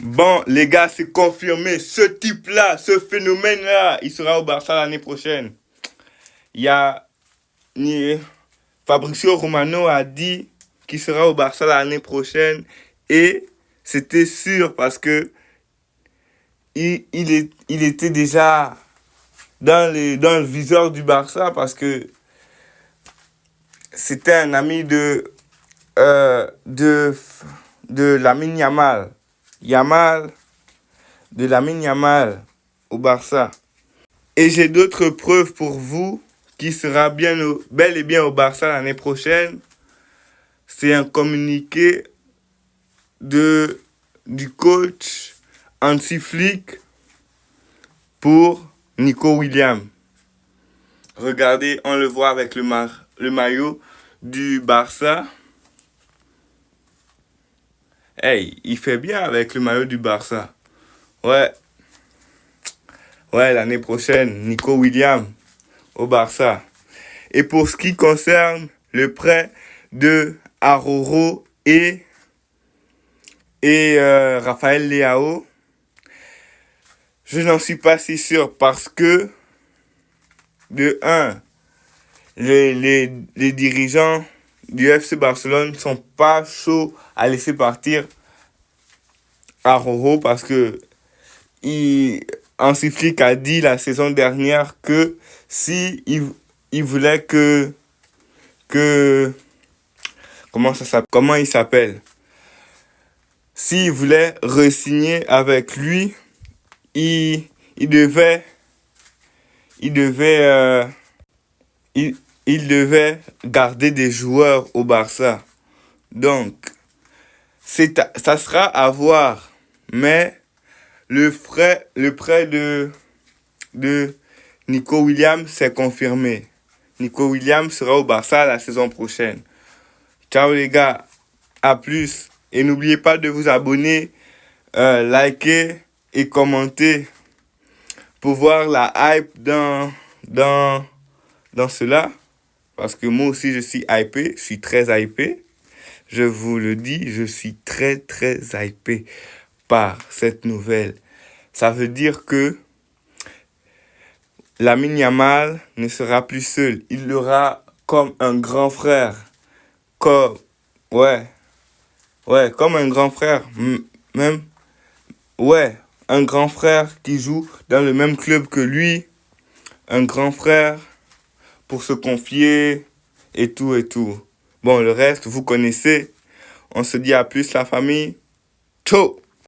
Bon, les gars, c'est confirmé. Ce type-là, ce phénomène-là, il sera au Barça l'année prochaine. Il y a Fabrizio Romano a dit qu'il sera au Barça l'année prochaine et c'était sûr parce que il était déjà dans le viseur du Barça parce que c'était un ami de Lamine Yamal. De Lamine Yamal au Barça. Et j'ai d'autres preuves pour vous qui sera bel et bien au Barça l'année prochaine. C'est un communiqué du coach Hansi Flick pour Nico Williams. Regardez, on le voit avec le maillot du Barça. Hey, il fait bien avec le maillot du Barça. Ouais, l'année prochaine, Nico Williams au Barça. Et pour ce qui concerne le prêt de Araujo et Raphaël Leao, je n'en suis pas si sûr parce que, de un, les dirigeants du FC Barcelone ne sont pas chauds à laisser partir Araujo parce que Hansi Flick a dit la saison dernière que si il voulait que comment il s'appelle, s'il voulait re-signer avec lui, il devait garder des joueurs au Barça. Donc ça sera à voir, mais le prêt de Nico Williams s'est confirmé. Nico Williams sera au Barça la saison prochaine. Ciao les gars, à plus. Et n'oubliez pas de vous abonner, liker et commenter pour voir la hype dans cela. Parce que moi aussi je suis hypé, je suis très hypé. Je vous le dis, je suis très très hypé par cette nouvelle. Ça veut dire que Lamine Yamal ne sera plus seul. Il aura comme un grand frère. Comme un grand frère. Même, un grand frère qui joue dans le même club que lui. Un grand frère pour se confier et tout et tout. Bon, le reste, vous connaissez. On se dit à plus la famille. Ciao!